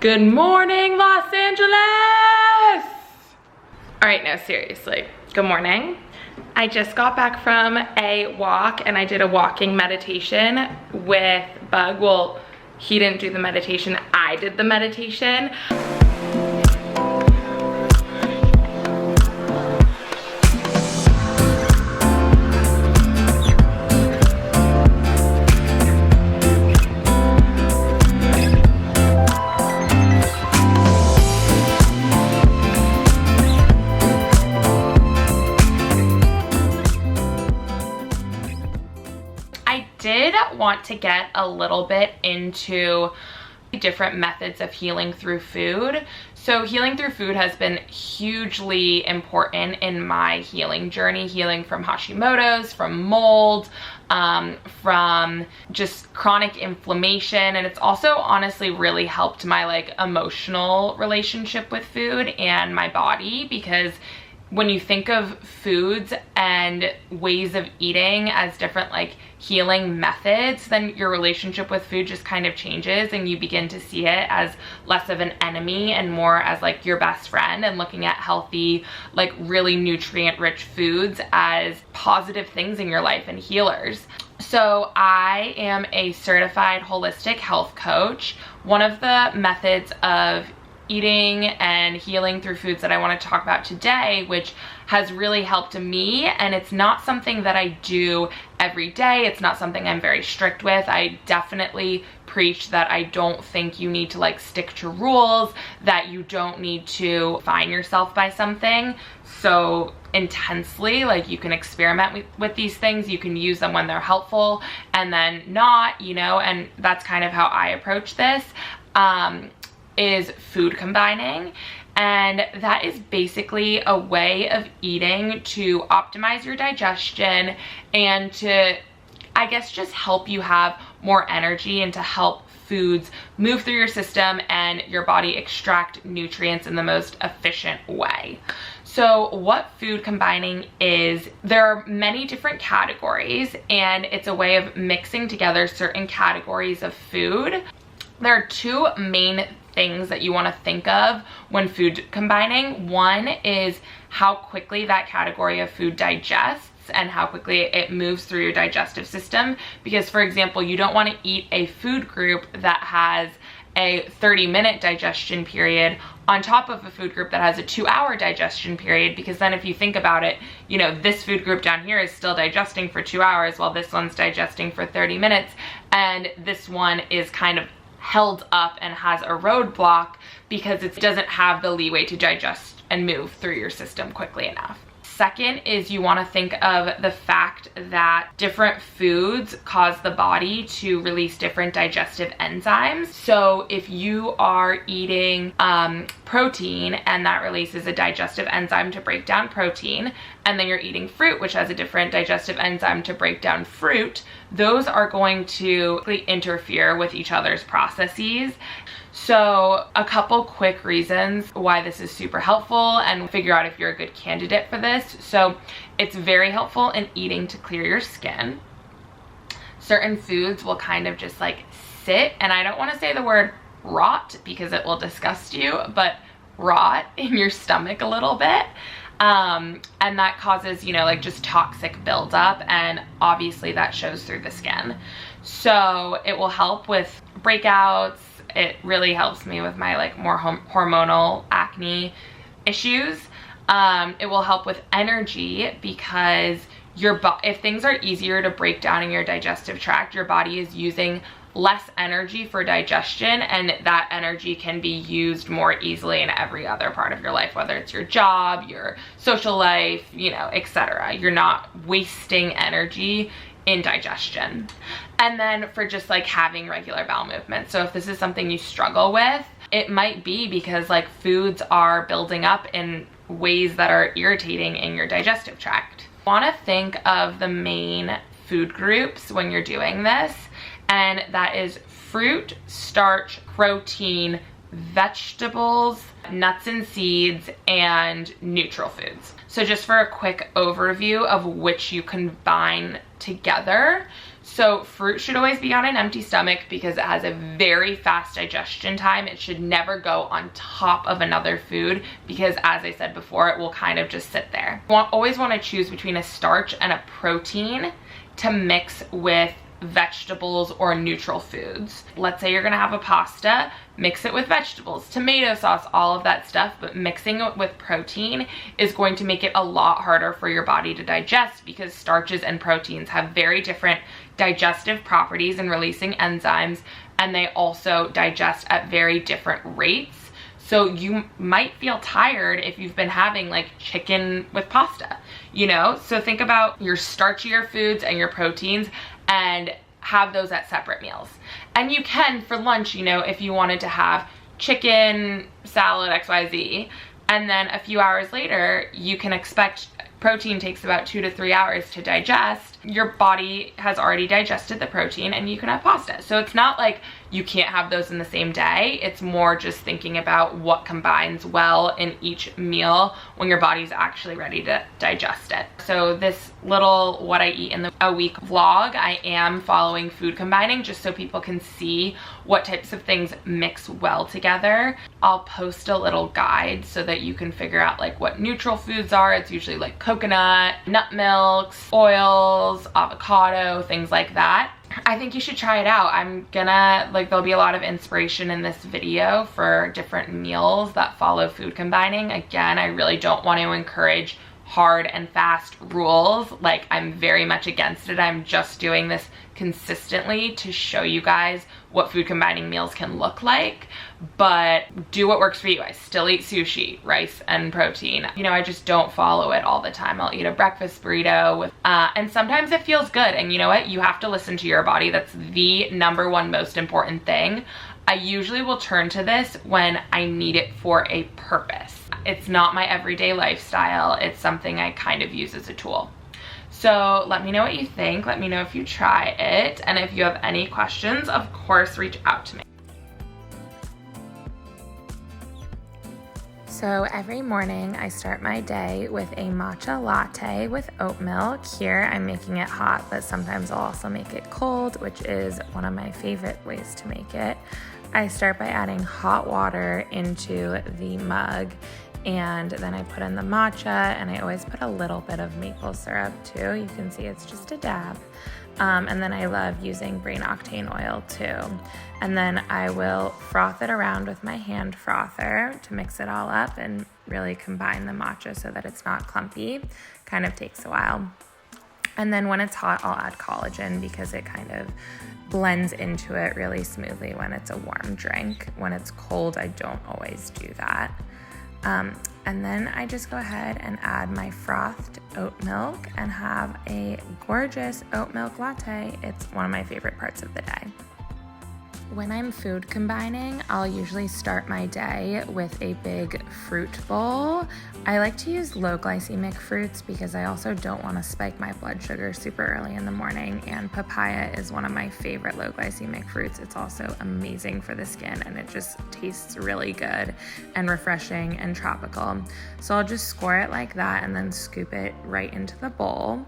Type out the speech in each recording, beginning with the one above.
Good morning, Los Angeles! All right, no, seriously, good morning. I just got back from a walk and I did a walking meditation with Bug. Well, he didn't do the meditation, I did the meditation. Want to get a little bit into different methods of healing through food. So healing through food has been hugely important in my healing journey, healing from Hashimoto's, from mold, from just chronic inflammation, and it's also honestly really helped my like emotional relationship with food and my body, because when you think of foods and ways of eating as different like healing methods, then your relationship with food just kind of changes and you begin to see it as less of an enemy and more as like your best friend, and looking at healthy, like really nutrient rich foods as positive things in your life and healers. So I am a certified holistic health coach. One of the methods of eating and healing through foods that I want to talk about today, which has really helped me, and it's not something that I do every day, it's not something I'm very strict with. I definitely preach that I don't think you need to like stick to rules, that you don't need to define yourself by something so intensely. Like, you can experiment with these things, you can use them when they're helpful and then not, you know, and that's kind of how I approach this. Is food combining, and that is basically a way of eating to optimize your digestion and to, I guess, just help you have more energy and to help foods move through your system and your body extract nutrients in the most efficient way. So what food combining is, there are many different categories, and it's a way of mixing together certain categories of food. There are two main things that you want to think of when food combining. One is how quickly that category of food digests and how quickly it moves through your digestive system. Because, for example, you don't want to eat a food group that has a 30-minute digestion period on top of a food group that has a 2-hour digestion period, because then if you think about it, you know, this food group down here is still digesting for 2 hours while this one's digesting for 30 minutes, and this one is kind of held up and has a roadblock because it doesn't have the leeway to digest and move through your system quickly enough. Second is, you want to think of the fact that different foods cause the body to release different digestive enzymes. So if you are eating protein and that releases a digestive enzyme to break down protein, and then you're eating fruit which has a different digestive enzyme to break down fruit, those are going to interfere with each other's processes. So a couple quick reasons why this is super helpful, and figure out if you're a good candidate for this. So it's very helpful in eating to clear your skin. Certain foods will kind of just like sit, and I don't want to say the word rot because it will disgust you, but rot in your stomach a little bit. And that causes, you know, like just toxic buildup, and obviously that shows through the skin. So it will help with breakouts. It really helps me with my like more hormonal acne issues. It will help with energy, because if things are easier to break down in your digestive tract, your body is using less energy for digestion, and that energy can be used more easily in every other part of your life, whether it's your job, your social life, you know, etc. You're not wasting energy in digestion. And then for just like having regular bowel movements. So if this is something you struggle with, it might be because like foods are building up in ways that are irritating in your digestive tract. I want to think of the main food groups when you're doing this, and that is fruit, starch, protein, vegetables, nuts and seeds, and neutral foods. So just for a quick overview of which you combine together. So fruit should always be on an empty stomach because it has a very fast digestion time. It should never go on top of another food because, as I said before, it will kind of just sit there. You always want to choose between a starch and a protein to mix with vegetables or neutral foods. Let's say you're gonna have a pasta, mix it with vegetables, tomato sauce, all of that stuff, but mixing it with protein is going to make it a lot harder for your body to digest because starches and proteins have very different digestive properties and releasing enzymes, and they also digest at very different rates. So you might feel tired if you've been having like chicken with pasta, you know? So think about your starchier foods and your proteins and have those at separate meals. And you can for lunch, you know, if you wanted to have chicken, salad, XYZ, and then a few hours later, you can expect protein takes about 2 to 3 hours to digest. Your body has already digested the protein and you can have pasta. So it's not like you can't have those in the same day. It's more just thinking about what combines well in each meal when your body's actually ready to digest it. So this little what I eat in a week vlog, I am following food combining just so people can see what types of things mix well together. I'll post a little guide so that you can figure out like what neutral foods are. It's usually like coconut, nut milks, oils, avocado, things like that. I think you should try it out. I'm gonna, like, there'll be a lot of inspiration in this video for different meals that follow food combining. Again, I really don't want to encourage hard and fast rules. Like, I'm very much against it. I'm just doing this consistently to show you guys what food combining meals can look like, but do what works for you. I still eat sushi, rice, and protein. You know, I just don't follow it all the time. I'll eat a breakfast burrito with, and sometimes it feels good. And you know what? You have to listen to your body. That's the number one most important thing. I usually will turn to this when I need it for a purpose. It's not my everyday lifestyle. It's something I kind of use as a tool. So let me know what you think. Let me know if you try it. And if you have any questions, of course, reach out to me. So every morning I start my day with a matcha latte with oat milk. Here I'm making it hot, but sometimes I'll also make it cold, which is one of my favorite ways to make it. I start by adding hot water into the mug, and then I put in the matcha, and I always put a little bit of maple syrup too. You can see it's just a dab. And then I love using brain octane oil too. And then I will froth it around with my hand frother to mix it all up and really combine the matcha so that it's not clumpy. Kind of takes a while. And then when it's hot, I'll add collagen because it kind of blends into it really smoothly when it's a warm drink. When it's cold, I don't always do that. And then I just go ahead and add my frothed oat milk and have a gorgeous oat milk latte. It's one of my favorite parts of the day. When I'm food combining, I'll usually start my day with a big fruit bowl. I like to use low glycemic fruits because I also don't want to spike my blood sugar super early in the morning, and papaya is one of my favorite low glycemic fruits. It's also amazing for the skin and it just tastes really good and refreshing and tropical. So I'll just score it like that and then scoop it right into the bowl.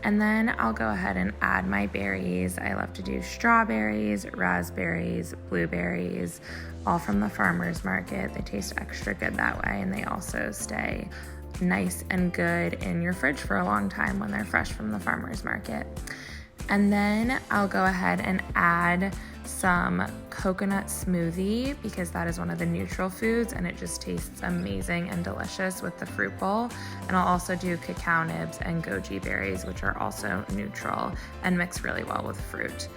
And then I'll go ahead and add my berries. I love to do strawberries, raspberries, blueberries, all from the farmer's market. They taste extra good that way, and they also stay nice and good in your fridge for a long time when they're fresh from the farmer's market. And then I'll go ahead and add some coconut smoothie because that is one of the neutral foods and it just tastes amazing and delicious with the fruit bowl. And I'll also do cacao nibs and goji berries, which are also neutral and mix really well with fruit.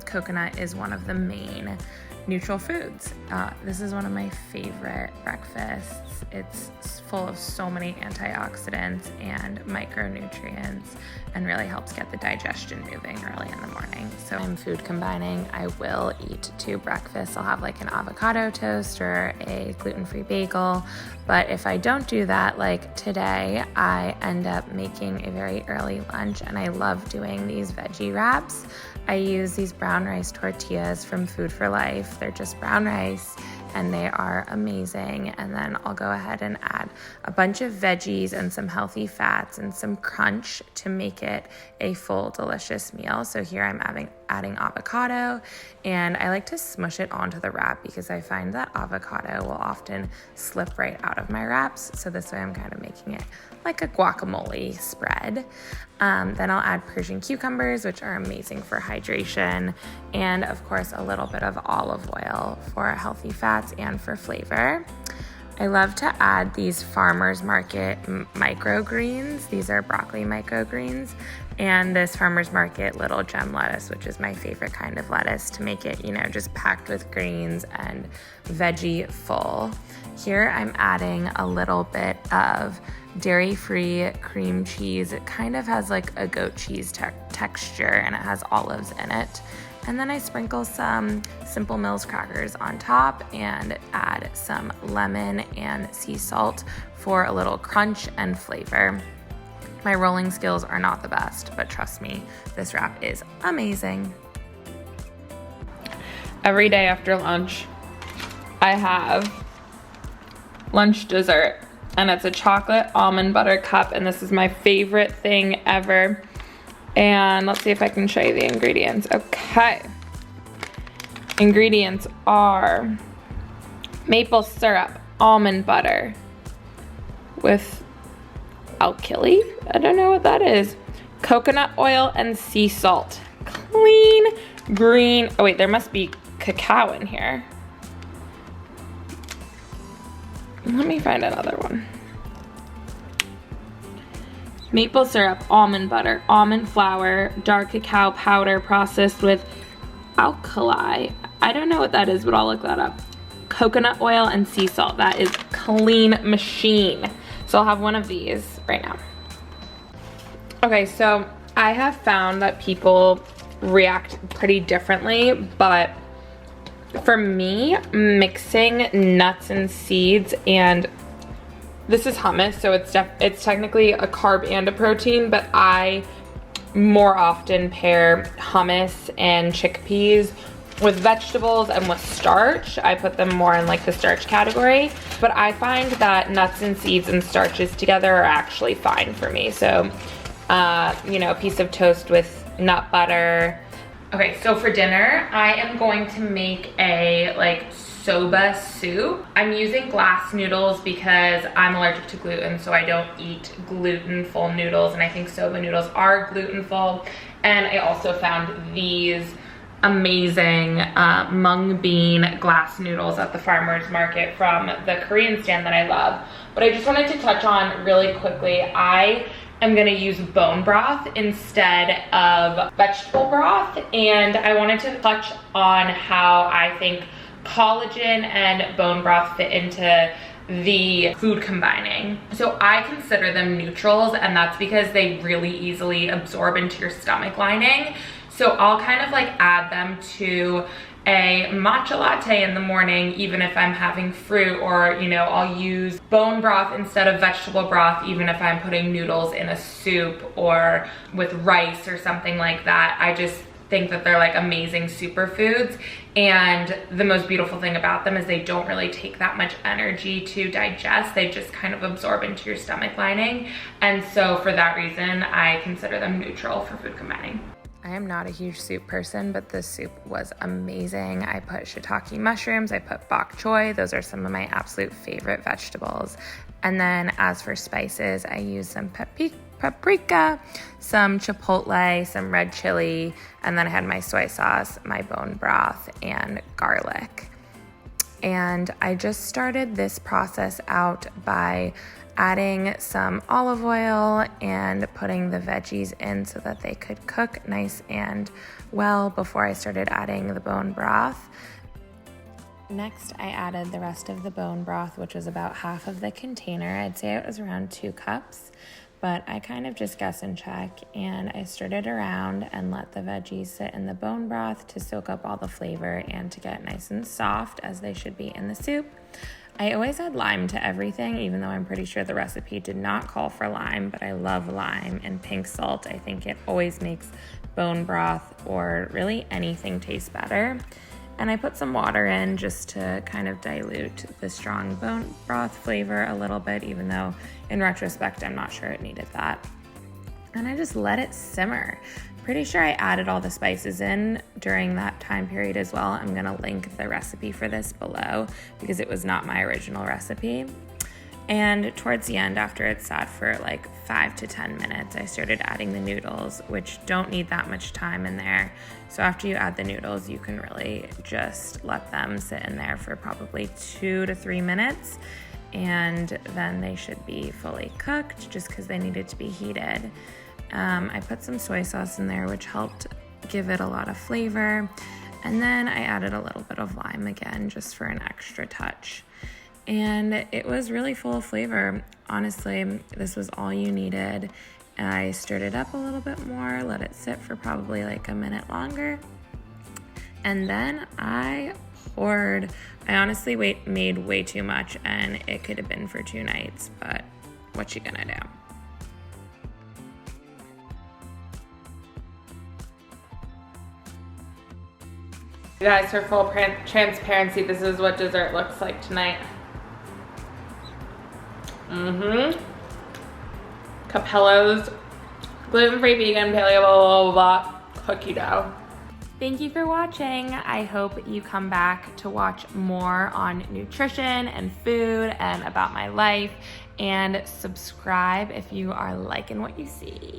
Coconut is one of the main neutral foods. This is one of my favorite breakfasts. It's full of so many antioxidants and micronutrients and really helps get the digestion moving early in the morning. So I'm food combining. I will eat 2 breakfasts. I'll have like an avocado toast or a gluten-free bagel. But if I don't do that, like today, I end up making a very early lunch, and I love doing these veggie wraps. I use these brown rice tortillas from Food for Life. They're just brown rice and they are amazing. And then I'll go ahead and add a bunch of veggies and some healthy fats and some crunch to make it a full delicious meal. So here I'm adding avocado, and I like to smush it onto the wrap because I find that avocado will often slip right out of my wraps. So this way I'm kind of making it like a guacamole spread. Then I'll add Persian cucumbers, which are amazing for hydration, and of course a little bit of olive oil for healthy fats and for flavor. I love to add these farmers market microgreens. These are broccoli microgreens, and this farmers market little gem lettuce, which is my favorite kind of lettuce, to make it, just packed with greens and veggie full. Here I'm adding a little bit of dairy-free cream cheese. It kind of has like a goat cheese texture, and it has olives in it. And then I sprinkle some Simple Mills crackers on top and add some lemon and sea salt for a little crunch and flavor. My rolling skills are not the best, but trust me, this wrap is amazing. Every day after lunch, I have lunch dessert, and it's a chocolate almond butter cup, and this is my favorite thing ever. And let's see if I can show you the ingredients. Okay. Ingredients are maple syrup, almond butter with alkali, I don't know what that is, coconut oil, and sea salt. Clean green, oh wait, there must be cacao in here. Let me find another one. Maple syrup, almond butter, almond flour, dark cacao powder processed with alkali. I don't know what that is, but I'll look that up. Coconut oil and sea salt. That is clean machine. So I'll have one of these right now. Okay, so I have found that people react pretty differently, but for me, mixing nuts and seeds, and this is hummus, so it's technically a carb and a protein, but I more often pair hummus and chickpeas with vegetables and with starch. I put them more in like the starch category, but I find that nuts and seeds and starches together are actually fine for me. So, a piece of toast with nut butter. Okay, so for dinner, I am going to make a soba soup. I'm using glass noodles because I'm allergic to gluten, so I don't eat gluten-full noodles, and I think soba noodles are gluten-full. And I also found these amazing mung bean glass noodles at the farmer's market from the Korean stand that I love. But I just wanted to touch on really quickly, I am gonna use bone broth instead of vegetable broth, and I wanted to touch on how I think collagen and bone broth fit into the food combining. So I consider them neutrals, and that's because they really easily absorb into your stomach lining. So I'll kind of add them to a matcha latte in the morning, even if I'm having fruit, or I'll use bone broth instead of vegetable broth, even if I'm putting noodles in a soup or with rice or something like that. I just think that they're amazing superfoods, and the most beautiful thing about them is they don't really take that much energy to digest. They just kind of absorb into your stomach lining, and so for that reason I consider them neutral for food combining. I am not a huge soup person, but this soup was amazing. I put shiitake mushrooms, I put bok choy. Those are some of my absolute favorite vegetables. And then as for spices, I used some paprika, some chipotle, some red chili, and then I had my soy sauce, my bone broth, and garlic. And I just started this process out by adding some olive oil and putting the veggies in so that they could cook nice and well before I started adding the bone broth. Next, I added the rest of the bone broth, which was about half of the container. I'd say it was around 2 cups, but I kind of just guess and check, and I stirred it around and let the veggies sit in the bone broth to soak up all the flavor and to get nice and soft, as they should be in the soup. I always add lime to everything, even though I'm pretty sure the recipe did not call for lime, but I love lime and pink salt. I think it always makes bone broth or really anything taste better. And I put some water in just to kind of dilute the strong bone broth flavor a little bit, even though in retrospect, I'm not sure it needed that. And I just let it simmer. Pretty sure I added all the spices in during that time period as well. I'm gonna link the recipe for this below because it was not my original recipe. And towards the end, after it sat for like 5 to 10 minutes, I started adding the noodles, which don't need that much time in there. So after you add the noodles, you can really just let them sit in there for probably 2 to 3 minutes. And then they should be fully cooked just because they needed to be heated. I put some soy sauce in there, which helped give it a lot of flavor. And then I added a little bit of lime again, just for an extra touch. And it was really full of flavor. Honestly, this was all you needed. I stirred it up a little bit more, let it sit for probably like a minute longer. And then I poured. I honestly made way too much, and it could have been for 2 nights, but what you gonna do? You guys, for full transparency, this is what dessert looks like tonight. Capello's gluten-free, vegan, paleo, blah, blah, blah, cookie dough. Thank you for watching. I hope you come back to watch more on nutrition and food and about my life, and subscribe if you are liking what you see.